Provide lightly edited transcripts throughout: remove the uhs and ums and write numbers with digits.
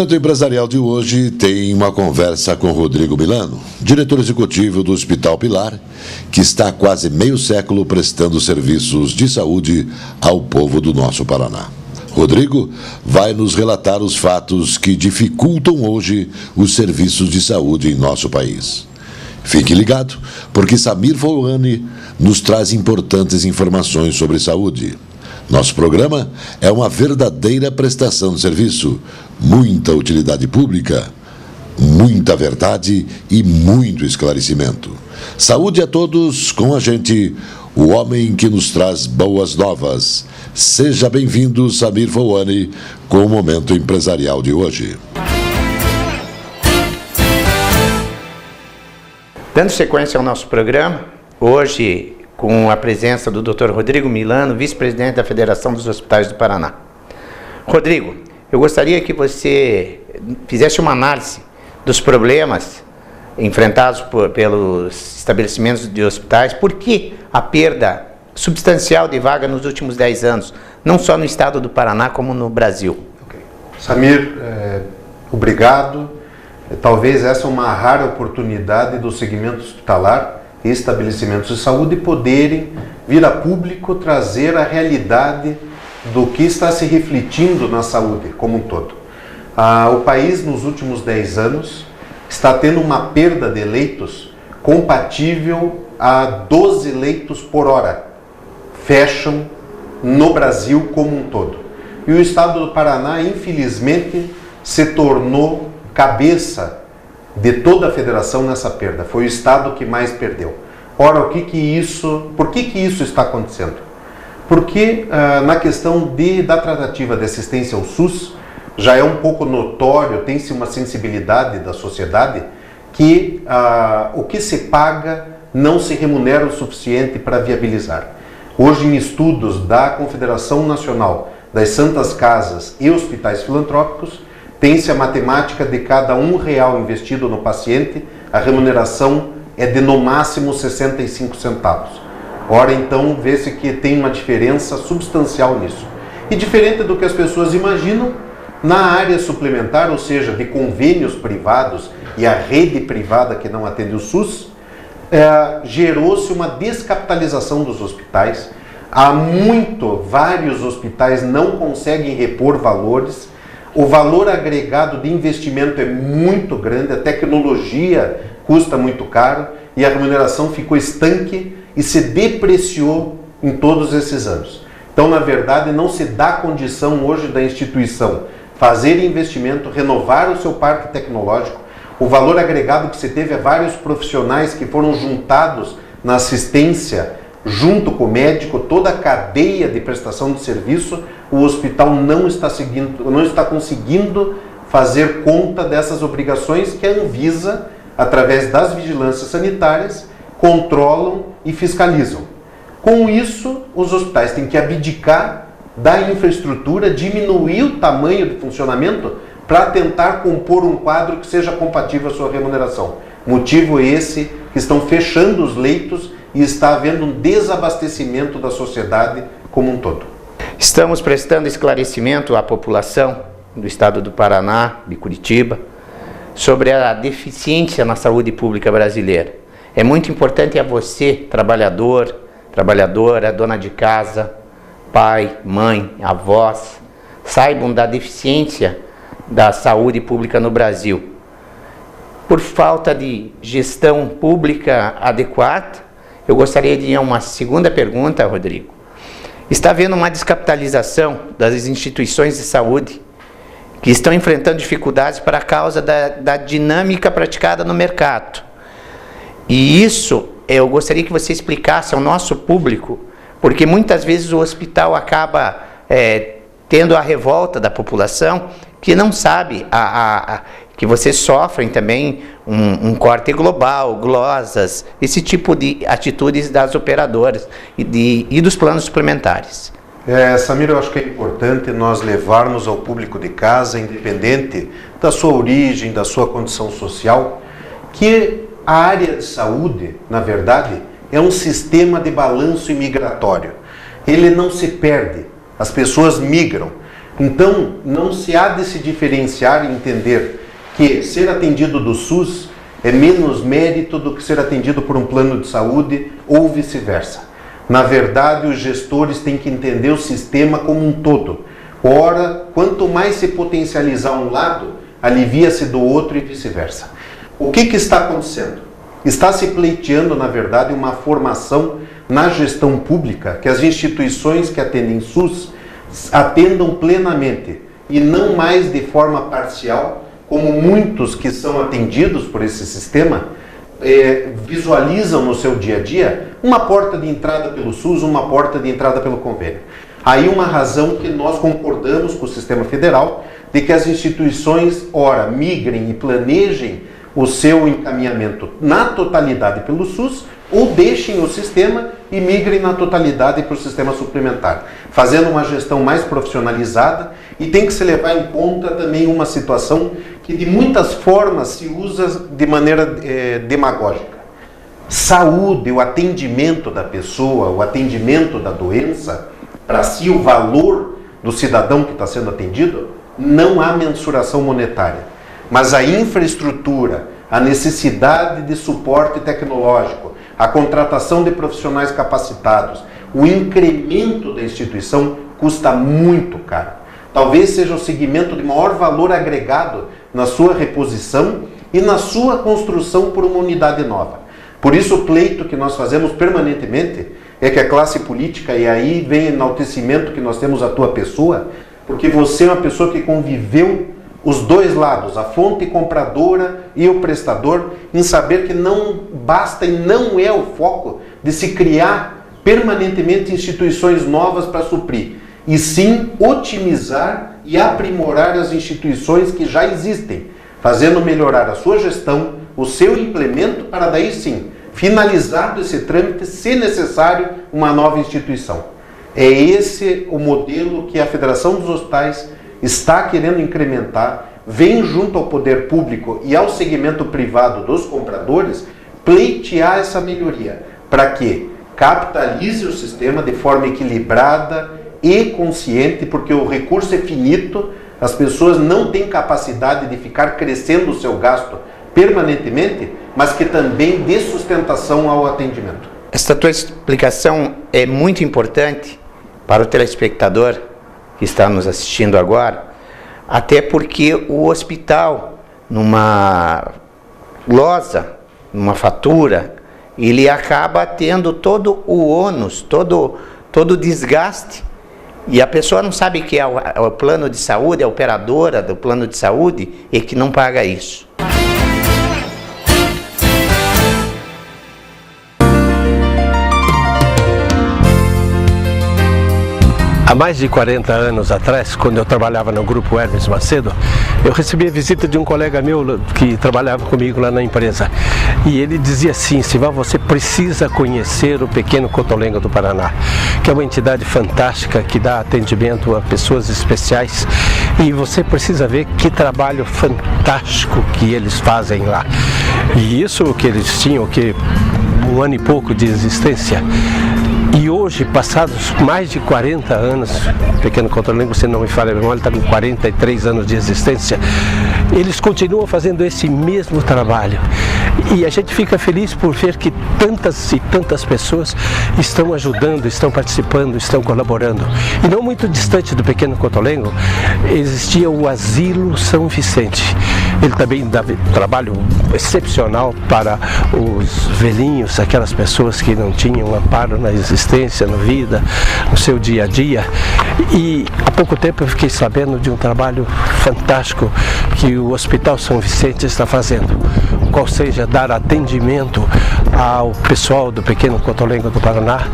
Momento Empresarial de hoje tem uma conversa com Rodrigo Milano, diretor executivo do Hospital Pilar, que está há quase meio século prestando serviços de saúde ao povo do nosso Paraná. Rodrigo vai nos relatar os fatos que dificultam hoje os serviços de saúde em nosso país. Fique ligado, porque Samir Fouani nos traz importantes informações sobre saúde. Nosso programa é uma verdadeira prestação de serviço, muita utilidade pública, muita verdade e muito esclarecimento. Saúde a todos, com a gente, o homem que nos traz boas novas. Seja bem-vindo, Samir Fouani, com o Momento Empresarial de hoje. Dando sequência ao nosso programa, hoje com a presença do Dr. Rodrigo Milano, vice-presidente da Federação dos Hospitais do Paraná. Rodrigo, eu gostaria que você fizesse uma análise dos problemas enfrentados pelos estabelecimentos de hospitais. Por que a perda substancial de vaga nos últimos 10 anos, não só no estado do Paraná, como no Brasil? Samir, obrigado. Talvez essa é uma rara oportunidade do segmento hospitalar e estabelecimentos de saúde poderem vir a público trazer a realidade do que está se refletindo na saúde como um todo. O país, nos últimos 10 anos, está tendo uma perda de leitos compatível a 12 leitos por hora. Fecham no Brasil como um todo. E o estado do Paraná, infelizmente, se tornou cabeça de toda a federação nessa perda. Foi o estado que mais perdeu. Ora, por que isso está acontecendo? Porque na questão da tratativa de assistência ao SUS, já é um pouco notório, tem-se uma sensibilidade da sociedade que o que se paga não se remunera o suficiente para viabilizar. Hoje, em estudos da Confederação Nacional das Santas Casas e Hospitais Filantrópicos, tem-se a matemática de cada R$1 investido no paciente, a remuneração é de no máximo 65 centavos. Ora, então, vê-se que tem uma diferença substancial nisso. E diferente do que as pessoas imaginam, na área suplementar, ou seja, de convênios privados e a rede privada que não atende o SUS, gerou-se uma descapitalização dos hospitais. Vários hospitais não conseguem repor valores. O valor agregado de investimento é muito grande, a tecnologia custa muito caro e a remuneração ficou estanque e se depreciou em todos esses anos. Então, na verdade, não se dá condição hoje da instituição fazer investimento, renovar o seu parque tecnológico. O valor agregado que se teve a vários profissionais que foram juntados na assistência, junto com o médico, toda a cadeia de prestação de serviço, o hospital não está conseguindo fazer conta dessas obrigações que a Anvisa, através das vigilâncias sanitárias, controlam e fiscalizam. Com isso, os hospitais têm que abdicar da infraestrutura, diminuir o tamanho de funcionamento para tentar compor um quadro que seja compatível à sua remuneração. Motivo esse que estão fechando os leitos e está havendo um desabastecimento da sociedade como um todo. Estamos prestando esclarecimento à população do estado do Paraná, de Curitiba, sobre a deficiência na saúde pública brasileira. É muito importante a você, trabalhador, trabalhadora, dona de casa, pai, mãe, avós, saibam da deficiência da saúde pública no Brasil. Por falta de gestão pública adequada, eu gostaria de ir a uma segunda pergunta, Rodrigo. Está havendo uma descapitalização das instituições de saúde que estão enfrentando dificuldades por causa da dinâmica praticada no mercado. E isso eu gostaria que você explicasse ao nosso público, porque muitas vezes o hospital acaba tendo a revolta da população que não sabe que vocês sofrem também um corte global, glosas, esse tipo de atitudes das operadoras e dos planos suplementares. Samir, eu acho que é importante nós levarmos ao público de casa, independente da sua origem, da sua condição social, que a área de saúde, na verdade, é um sistema de balanço imigratório. Ele não se perde, as pessoas migram. Então, não se há de se diferenciar e entender que ser atendido do SUS é menos mérito do que ser atendido por um plano de saúde ou vice-versa. Na verdade, os gestores têm que entender o sistema como um todo. Ora, quanto mais se potencializar um lado, alivia-se do outro e vice-versa. O que está acontecendo? Está se pleiteando, na verdade, uma formação na gestão pública, que as instituições que atendem SUS atendam plenamente e não mais de forma parcial, como muitos que são atendidos por esse sistema visualizam no seu dia a dia uma porta de entrada pelo SUS, uma porta de entrada pelo convênio. Aí uma razão que nós concordamos com o sistema federal de que as instituições, ora, migrem e planejem o seu encaminhamento na totalidade pelo SUS ou deixem o sistema e migrem na totalidade para o sistema suplementar, fazendo uma gestão mais profissionalizada. E tem que se levar em conta também uma situação que de muitas formas se usa de maneira demagógica. Saúde, o atendimento da pessoa, o atendimento da doença, para si o valor do cidadão que está sendo atendido, não há mensuração monetária. Mas a infraestrutura, a necessidade de suporte tecnológico, a contratação de profissionais capacitados, o incremento da instituição custa muito caro. Talvez seja o segmento de maior valor agregado na sua reposição e na sua construção por uma unidade nova. Por isso o pleito que nós fazemos permanentemente é que a classe política, e aí vem o enaltecimento que nós temos à tua pessoa, porque você é uma pessoa que conviveu os dois lados, a fonte compradora e o prestador, em saber que não basta e não é o foco de se criar permanentemente instituições novas para suprir, e sim otimizar e aprimorar as instituições que já existem, fazendo melhorar a sua gestão, o seu implemento, para daí sim, finalizado esse trâmite, se necessário, uma nova instituição. É esse o modelo que a Federação dos Hospitais está querendo incrementar, vem junto ao poder público e ao segmento privado dos compradores, pleitear essa melhoria, para que capitalize o sistema de forma equilibrada e consciente, porque o recurso é finito, as pessoas não têm capacidade de ficar crescendo o seu gasto permanentemente, mas que também dê sustentação ao atendimento. Esta tua explicação é muito importante para o telespectador que está nos assistindo agora, até porque o hospital, numa losa, numa fatura, ele acaba tendo todo o ônus, todo o desgaste, e a pessoa não sabe que é o plano de saúde, a operadora do plano de saúde, e que não paga isso. Há mais de 40 anos atrás, quando eu trabalhava no Grupo Hermes Macedo, eu recebi a visita de um colega meu que trabalhava comigo lá na empresa. E ele dizia assim: Sival, você precisa conhecer o Pequeno Cotolengo do Paraná, que é uma entidade fantástica que dá atendimento a pessoas especiais. E você precisa ver que trabalho fantástico que eles fazem lá. E isso que eles tinham, que 1 ano e pouco de existência. E hoje, passados mais de 40 anos, Pequeno Cotolengo, você não me fala a memória, ele está com 43 anos de existência, eles continuam fazendo esse mesmo trabalho. E a gente fica feliz por ver que tantas e tantas pessoas estão ajudando, estão participando, estão colaborando. E não muito distante do Pequeno Cotolengo, existia o Asilo São Vicente. Ele também dá um trabalho excepcional para os velhinhos, aquelas pessoas que não tinham amparo na existência, na vida, no seu dia a dia. E há pouco tempo eu fiquei sabendo de um trabalho fantástico que o Hospital São Vicente está fazendo, qual seja dar atendimento ao pessoal do Pequeno Cotolengo do Paraná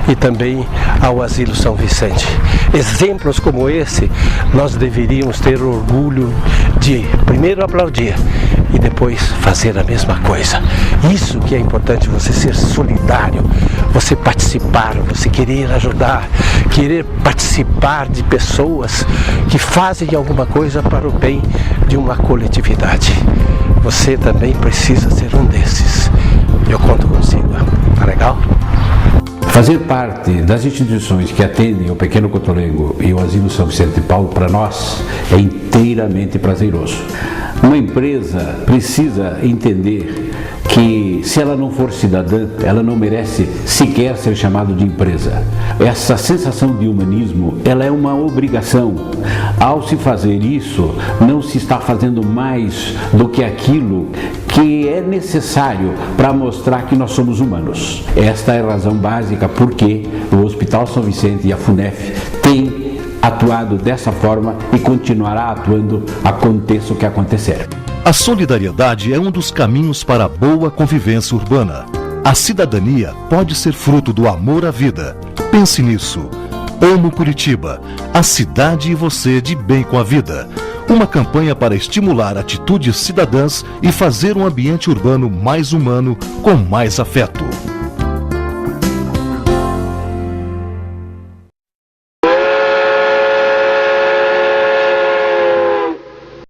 e também ao Asilo São Vicente. Exemplos como esse, nós deveríamos ter orgulho de primeiro aplaudir e depois fazer a mesma coisa. Isso que é importante, você ser solidário, você participar, você querer ajudar, querer participar de pessoas que fazem alguma coisa para o bem de uma coletividade. Você também precisa ser um desses. Eu conto consigo. Tá legal? Fazer parte das instituições que atendem o Pequeno Cotolengo e o Asilo São Vicente de Paulo, para nós, é inteiramente prazeroso. Uma empresa precisa entender que, se ela não for cidadã, ela não merece sequer ser chamada de empresa. Essa sensação de humanismo, ela é uma obrigação. Ao se fazer isso, não se está fazendo mais do que aquilo que é necessário para mostrar que nós somos humanos. Esta é a razão básica porque o Hospital São Vicente e a FUNEF têm atuado dessa forma e continuará atuando, aconteça o que acontecer. A solidariedade é um dos caminhos para a boa convivência urbana. A cidadania pode ser fruto do amor à vida. Pense nisso. Amo Curitiba, a cidade e você de bem com a vida. Uma campanha para estimular atitudes cidadãs e fazer um ambiente urbano mais humano, com mais afeto.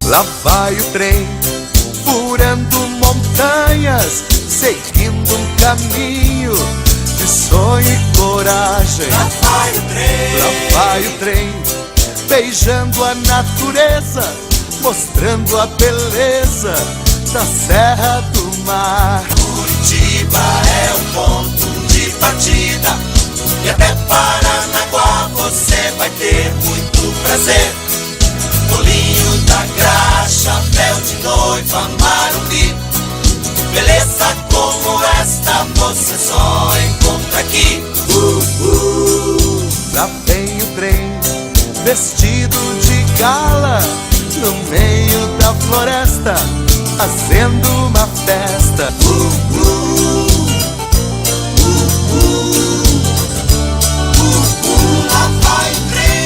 Lá vai o trem, furando montanhas, seguindo um caminho de sonho e coragem. Lá vai o trem, lá vai o trem, beijando a natureza, mostrando a beleza da Serra do Mar. Curitiba é o ponto de partida, e até Paranaguá você vai ter muito prazer. Bolinho da graxa, véu de noiva, Marumbi. Beleza como esta você só encontra aqui. Lá vem o trem, vestido de gala, no meio da floresta, fazendo uma festa. Lá vai o trem.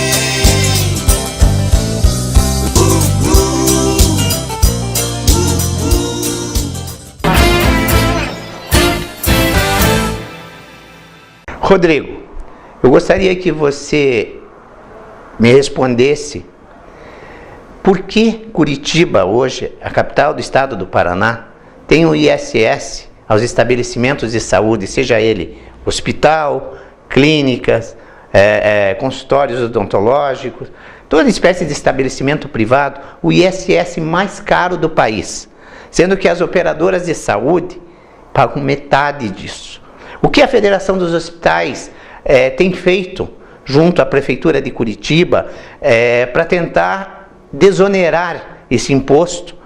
Rodrigo, eu gostaria que você me respondesse por que Curitiba hoje, a capital do estado do Paraná, tem o ISS aos estabelecimentos de saúde, seja ele hospital, clínicas, consultórios odontológicos, toda espécie de estabelecimento privado, o ISS mais caro do país, sendo que as operadoras de saúde pagam metade disso. O que a Federação dos Hospitais tem feito junto à Prefeitura de Curitiba para tentar desonerar esse imposto,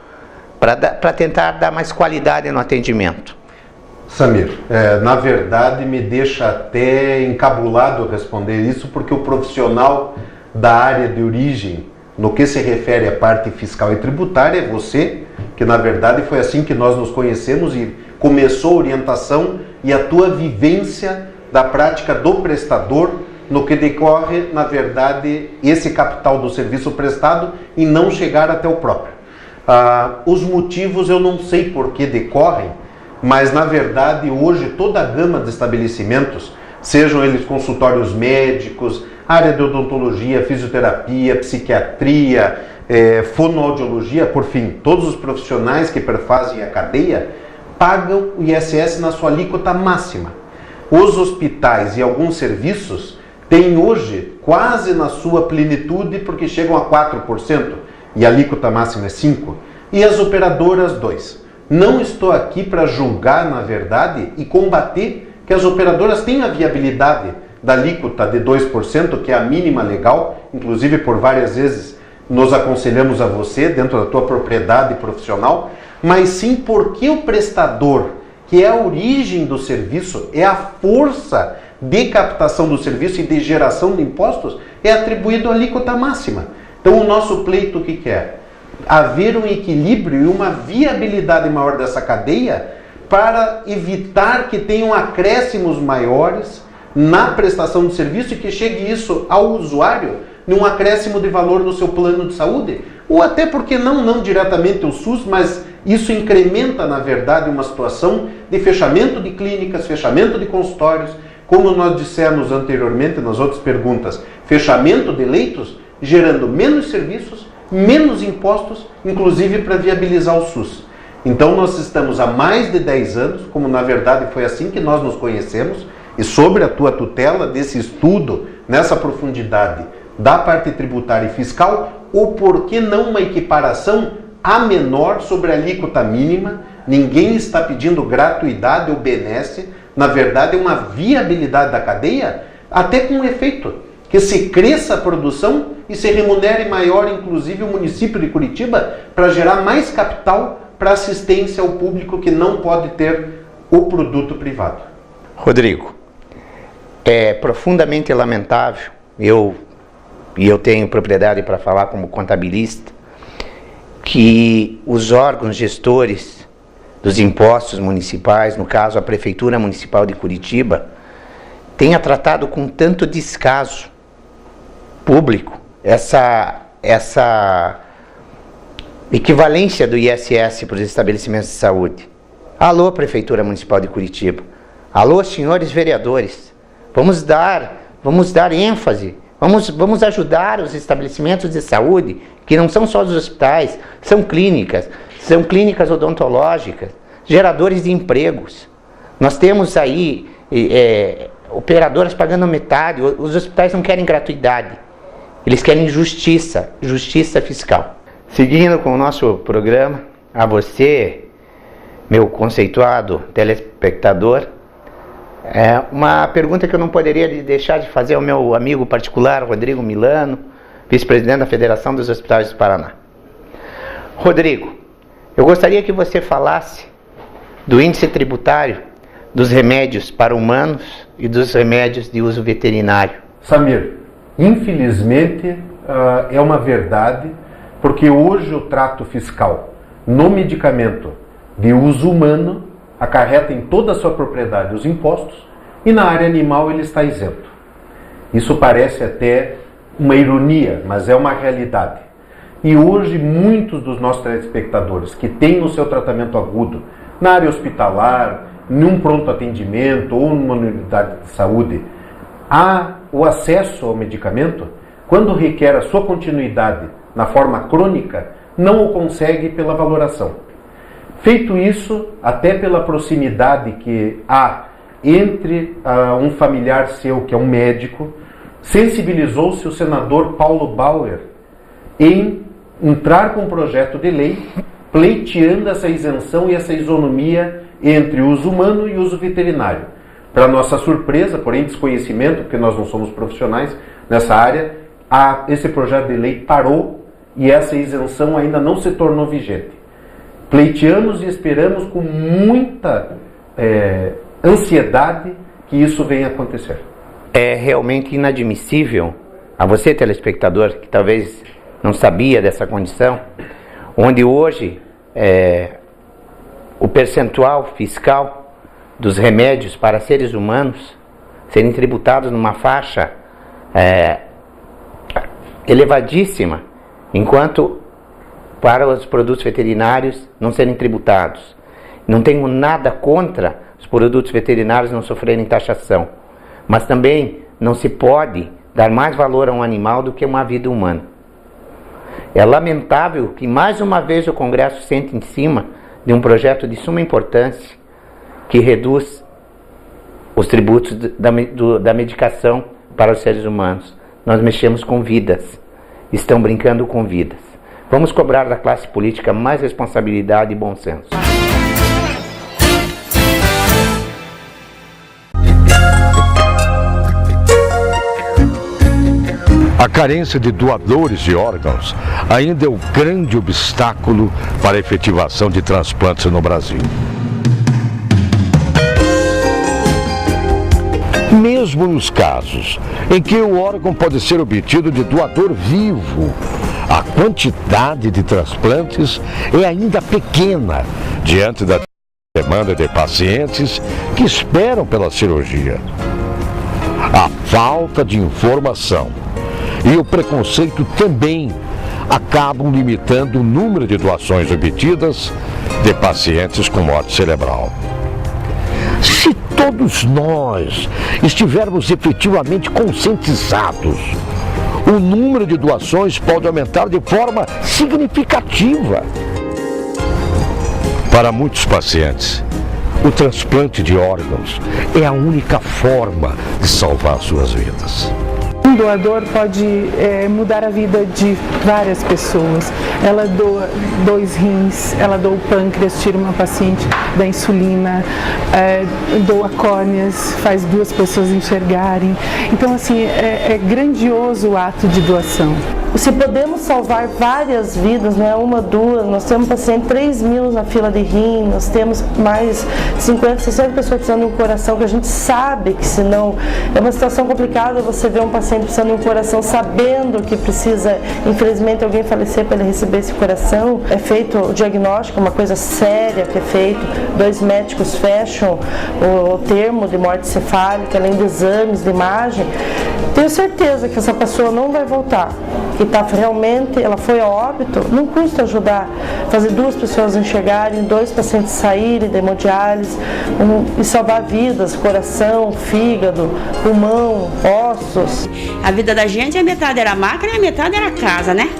para tentar dar mais qualidade no atendimento? Samir, na verdade me deixa até encabulado responder isso, porque o profissional da área de origem, no que se refere à parte fiscal e tributária, é você, que na verdade foi assim que nós nos conhecemos e começou a orientação e a tua vivência da prática do prestador, no que decorre, na verdade, esse capital do serviço prestado e não chegar até o próprio. Os motivos eu não sei por que decorrem, mas na verdade hoje toda a gama de estabelecimentos, sejam eles consultórios médicos, área de odontologia, fisioterapia, psiquiatria, fonoaudiologia, por fim, todos os profissionais que perfazem a cadeia, pagam o ISS na sua alíquota máxima. Os hospitais e alguns serviços têm hoje quase na sua plenitude, porque chegam a 4% e a alíquota máxima é 5%, e as operadoras 2%. Não estou aqui para julgar, na verdade, e combater que as operadoras têm a viabilidade da alíquota de 2%, que é a mínima legal, inclusive por várias vezes nos aconselhamos a você, dentro da tua propriedade profissional, mas sim porque o prestador, que é a origem do serviço, é a força de captação do serviço e de geração de impostos, é atribuído a alíquota máxima. Então o nosso pleito o que é? Haver um equilíbrio e uma viabilidade maior dessa cadeia para evitar que tenham acréscimos maiores na prestação de serviço e que chegue isso ao usuário num acréscimo de valor no seu plano de saúde, ou até porque não diretamente o SUS, mas isso incrementa, na verdade, uma situação de fechamento de clínicas, fechamento de consultórios, como nós dissemos anteriormente nas outras perguntas, fechamento de leitos, gerando menos serviços, menos impostos, inclusive para viabilizar o SUS. Então nós estamos há mais de 10 anos, como na verdade foi assim que nós nos conhecemos, E sobre a tua tutela desse estudo, nessa profundidade da parte tributária e fiscal, ou por que não uma equiparação a menor sobre a alíquota mínima? Ninguém está pedindo gratuidade ou benesse, na verdade é uma viabilidade da cadeia, até com um efeito, que se cresça a produção e se remunere maior, inclusive, o município de Curitiba, para gerar mais capital para assistência ao público que não pode ter o produto privado. Rodrigo, é profundamente lamentável, eu tenho propriedade para falar como contabilista, que os órgãos gestores dos impostos municipais, no caso a Prefeitura Municipal de Curitiba, tenha tratado com tanto descaso público essa equivalência do ISS para os estabelecimentos de saúde. Alô, Prefeitura Municipal de Curitiba. Alô, senhores vereadores. Vamos dar ênfase. Vamos ajudar os estabelecimentos de saúde, que não são só os hospitais, são clínicas odontológicas, geradores de empregos. Nós temos aí operadoras pagando metade, os hospitais não querem gratuidade, eles querem justiça fiscal. Seguindo com o nosso programa, a você, meu conceituado telespectador, uma pergunta que eu não poderia deixar de fazer ao meu amigo particular, Rodrigo Milano, vice-presidente da Federação dos Hospitais do Paraná. Rodrigo, eu gostaria que você falasse do índice tributário dos remédios para humanos e dos remédios de uso veterinário. Samir, infelizmente é uma verdade, porque hoje o trato fiscal no medicamento de uso humano acarreta em toda a sua propriedade os impostos, e na área animal ele está isento. Isso parece até uma ironia, mas é uma realidade. E hoje muitos dos nossos telespectadores que têm o seu tratamento agudo na área hospitalar, num pronto atendimento ou numa unidade de saúde, há o acesso ao medicamento, quando requer a sua continuidade na forma crônica, não o consegue pela valoração. Feito isso, até pela proximidade que há entre um familiar seu, que é um médico, sensibilizou-se o senador Paulo Bauer em entrar com um projeto de lei pleiteando essa isenção e essa isonomia entre uso humano e uso veterinário. Para nossa surpresa, porém desconhecimento, porque nós não somos profissionais nessa área, esse projeto de lei parou e essa isenção ainda não se tornou vigente. Pleiteamos e esperamos com muita ansiedade que isso venha a acontecer. É realmente inadmissível, a você telespectador, que talvez não sabia dessa condição, onde hoje o percentual fiscal dos remédios para seres humanos serem tributados numa faixa elevadíssima, enquanto para os produtos veterinários não serem tributados. Não tenho nada contra os produtos veterinários não sofrerem taxação, mas também não se pode dar mais valor a um animal do que a uma vida humana. É lamentável que mais uma vez o Congresso sente em cima de um projeto de suma importância que reduz os tributos da medicação para os seres humanos. Nós mexemos com vidas, estão brincando com vidas. Vamos cobrar da classe política mais responsabilidade e bom senso. A carência de doadores de órgãos ainda é o grande obstáculo para a efetivação de transplantes no Brasil. Mesmo nos casos em que o órgão pode ser obtido de doador vivo, a quantidade de transplantes é ainda pequena diante da demanda de pacientes que esperam pela cirurgia. A falta de informação e o preconceito também acabam limitando o número de doações obtidas de pacientes com morte cerebral. Se todos nós estivermos efetivamente conscientizados, o número de doações pode aumentar de forma significativa. Para muitos pacientes, O transplante de órgãos é a única forma de salvar suas vidas. Um doador pode mudar a vida de várias pessoas. Ela doa 2 rins, ela doa o pâncreas, tira uma paciente da insulina, doa córneas, faz 2 pessoas enxergarem. Então, assim, é grandioso o ato de doação. Se podemos salvar várias vidas, não é uma, 2, nós temos paciente 3.000 na fila de rim, nós temos mais 50, 60 pessoas precisando de um coração, que a gente sabe que se não, é uma situação complicada você ver um paciente precisando de um coração sabendo que precisa, infelizmente, alguém falecer para ele receber esse coração. É feito o diagnóstico, uma coisa séria que é feito, 2 médicos fecham o termo de morte cefálica, além de exames, de imagem. Tenho certeza que essa pessoa não vai voltar. Que realmente, ela foi a óbito, não custa ajudar, fazer 2 pessoas enxergarem, 2 pacientes saírem da hemodiálise e salvar vidas, coração, fígado, pulmão, ossos. A vida da gente, a metade era máquina e a metade era casa, né?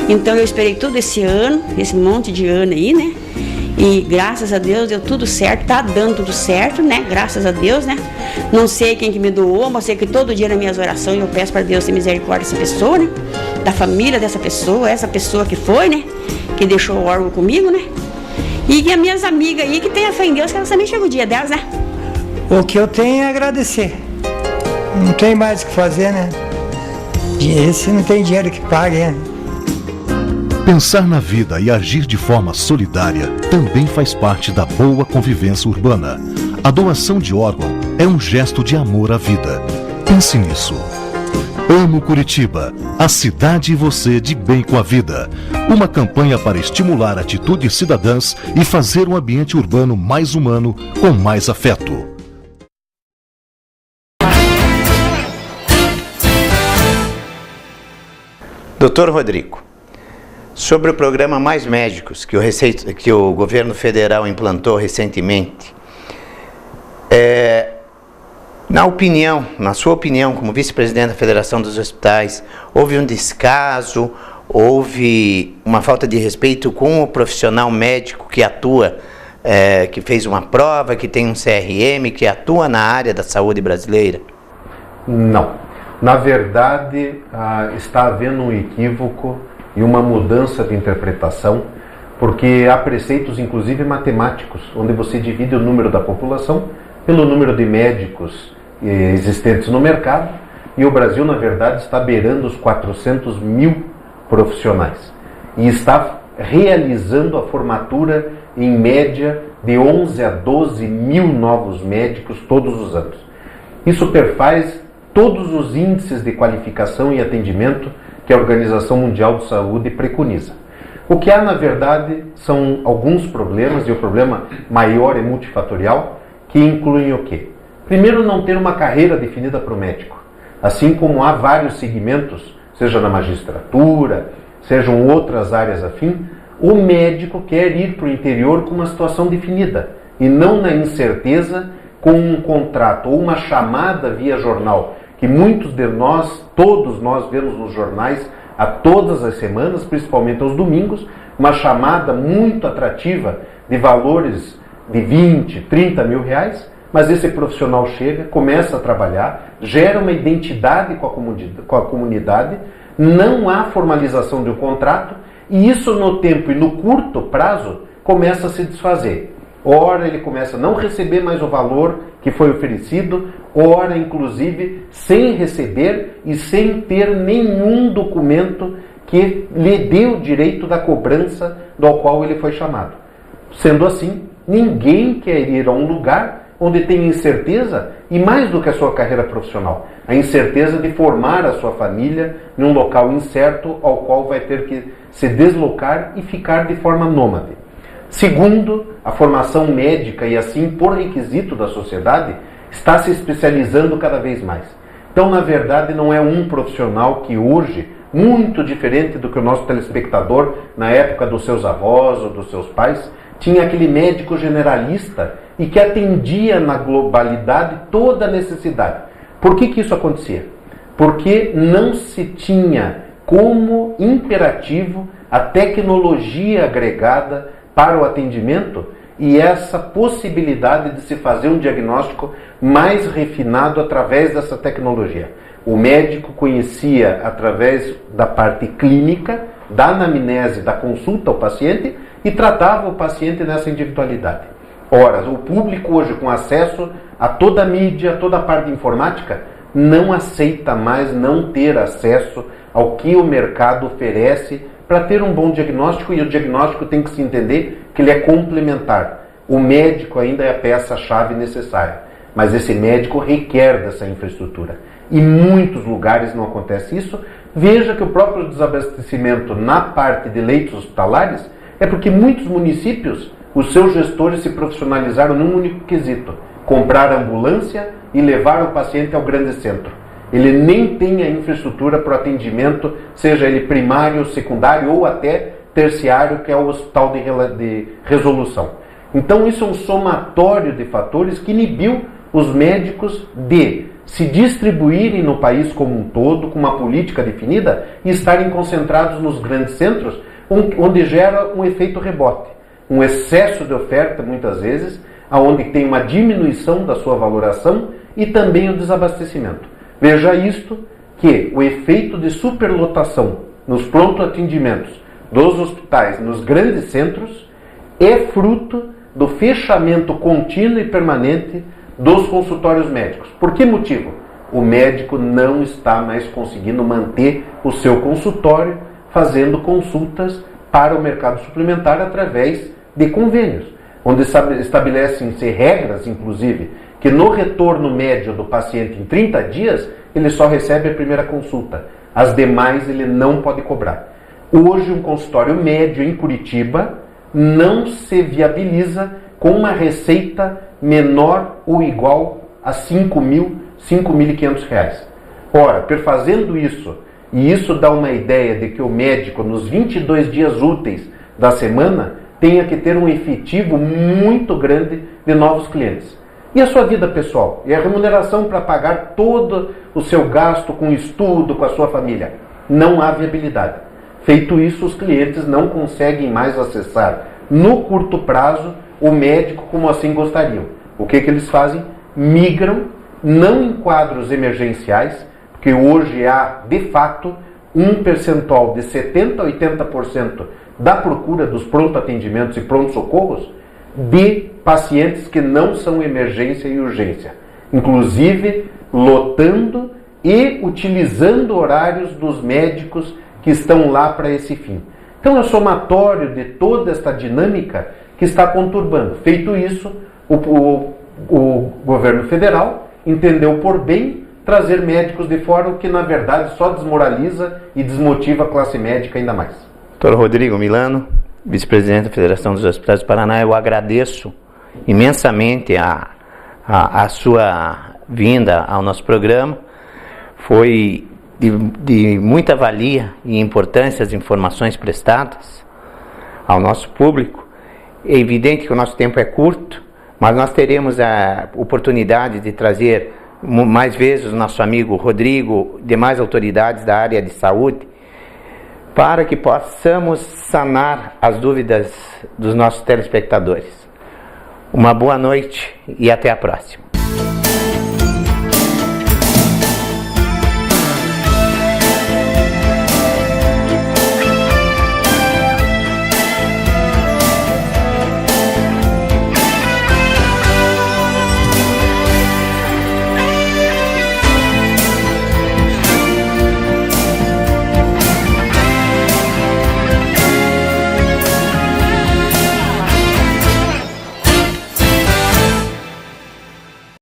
Então eu esperei todo esse ano, esse monte de ano aí, né? E graças a Deus deu tudo certo, tá dando tudo certo, né? Graças a Deus, né? Não sei quem que me doou, mas sei que todo dia nas minhas orações eu peço para Deus ter misericórdia dessa pessoa, né? Da família dessa pessoa, essa pessoa que foi, né? Que deixou o órgão comigo, né? E as minhas amigas aí que tem a fé em Deus, que elas também chegam o dia delas, né? O que eu tenho é agradecer. Não tem mais o que fazer, né? Esse não tem dinheiro que pague, né? Pensar na vida e agir de forma solidária também faz parte da boa convivência urbana. A doação de órgão é um gesto de amor à vida. Pense nisso. Amo Curitiba, a cidade e você de bem com a vida. Uma campanha para estimular atitudes cidadãs e fazer um ambiente urbano mais humano, com mais afeto. Doutor Rodrigo, sobre o programa Mais Médicos que o governo federal implantou recentemente, na sua opinião, como vice-presidente da Federação dos Hospitais, houve um descaso, houve uma falta de respeito com o profissional médico que atua, que fez uma prova, que tem um CRM, que atua na área da saúde brasileira? Não. Na verdade, está havendo um equívoco e uma mudança de interpretação, porque há preceitos, inclusive matemáticos, onde você divide o número da população pelo número de médicos existentes no mercado, e o Brasil, na verdade, está beirando os 400 mil profissionais e está realizando a formatura, em média, de 11 a 12 mil novos médicos todos os anos. Isso perfaz todos os índices de qualificação e atendimento que a Organização Mundial de Saúde preconiza. O que há, na verdade, são alguns problemas, e o problema maior é multifatorial, que incluem o quê? Primeiro, não ter uma carreira definida para o médico. Assim como há vários segmentos, seja na magistratura, sejam outras áreas afim, o médico quer ir para o interior com uma situação definida, e não na incerteza com um contrato ou uma chamada via jornal, que muitos de nós, todos nós vemos nos jornais a todas as semanas, principalmente aos domingos, uma chamada muito atrativa de valores de 20, 30 mil reais, mas esse profissional chega, começa a trabalhar, gera uma identidade com a comunidade, não há formalização de um contrato, e isso no tempo e no curto prazo começa a se desfazer. Ora ele começa a não receber mais o valor que foi oferecido, ora inclusive sem receber e sem ter nenhum documento que lhe dê o direito da cobrança do qual ele foi chamado. Sendo assim, ninguém quer ir a um lugar onde tem incerteza, e mais do que a sua carreira profissional, a incerteza de formar a sua família em um local incerto ao qual vai ter que se deslocar e ficar de forma nômade. Segundo, a formação médica, e assim por requisito da sociedade, está se especializando cada vez mais. Então, na verdade, não é um profissional que hoje, muito diferente do que o nosso telespectador, na época dos seus avós ou dos seus pais, tinha aquele médico generalista e que atendia na globalidade toda a necessidade. Por que isso acontecia? Porque não se tinha como imperativo a tecnologia agregada para o atendimento e essa possibilidade de se fazer um diagnóstico mais refinado através dessa tecnologia. O médico conhecia através da parte clínica, da anamnese, da consulta ao paciente e tratava o paciente nessa individualidade. Ora, o público hoje com acesso a toda a mídia, toda a parte informática, não aceita mais não ter acesso ao que o mercado oferece para ter um bom diagnóstico, e o diagnóstico tem que se entender que ele é complementar. O médico ainda é a peça-chave necessária, mas esse médico requer dessa infraestrutura. Em muitos lugares não acontece isso. Veja que o próprio desabastecimento na parte de leitos hospitalares é porque muitos municípios, os seus gestores se profissionalizaram num único quesito: comprar ambulância e levar o paciente ao grande centro. Ele nem tem a infraestrutura para o atendimento, seja ele primário, secundário ou até terciário, que é o hospital de resolução. Então isso é um somatório de fatores que inibiu os médicos de se distribuírem no país como um todo, com uma política definida, e estarem concentrados nos grandes centros, onde gera um efeito rebote, um excesso de oferta, muitas vezes, onde tem uma diminuição da sua valoração e também o desabastecimento. Veja isto, que o efeito de superlotação nos pronto-atendimentos dos hospitais, nos grandes centros, é fruto do fechamento contínuo e permanente dos consultórios médicos. Por que motivo? O médico não está mais conseguindo manter o seu consultório fazendo consultas para o mercado suplementar através de convênios, onde estabelecem-se regras, inclusive, que no retorno médio do paciente em 30 dias, ele só recebe a primeira consulta. As demais ele não pode cobrar. Hoje, um consultório médio em Curitiba não se viabiliza com uma receita menor ou igual a R$ 5.500. Ora, fazendo isso, e isso dá uma ideia de que o médico, nos 22 dias úteis da semana, tenha que ter um efetivo muito grande de novos clientes. E a sua vida pessoal? E a remuneração para pagar todo o seu gasto com estudo, com a sua família? Não há viabilidade. Feito isso, os clientes não conseguem mais acessar, no curto prazo, o médico como assim gostariam. O que eles fazem? Migram, não em quadros emergenciais, porque hoje há, de fato, um percentual de 70% a 80% da procura dos pronto-atendimentos e pronto-socorros de pacientes que não são emergência e urgência, inclusive lotando e utilizando horários dos médicos que estão lá para esse fim. Então é o somatório de toda esta dinâmica que está conturbando. Feito isso, o governo federal entendeu por bem trazer médicos de fora, o que na verdade só desmoraliza e desmotiva a classe médica ainda mais. Dr. Rodrigo Milano, vice-presidente da Federação dos Hospitais do Paraná, eu agradeço imensamente a sua vinda ao nosso programa. Foi de muita valia e importância as informações prestadas ao nosso público. É evidente que o nosso tempo é curto, mas nós teremos a oportunidade de trazer mais vezes o nosso amigo Rodrigo, demais autoridades da área de saúde, para que possamos sanar as dúvidas dos nossos telespectadores. Uma boa noite e até a próxima.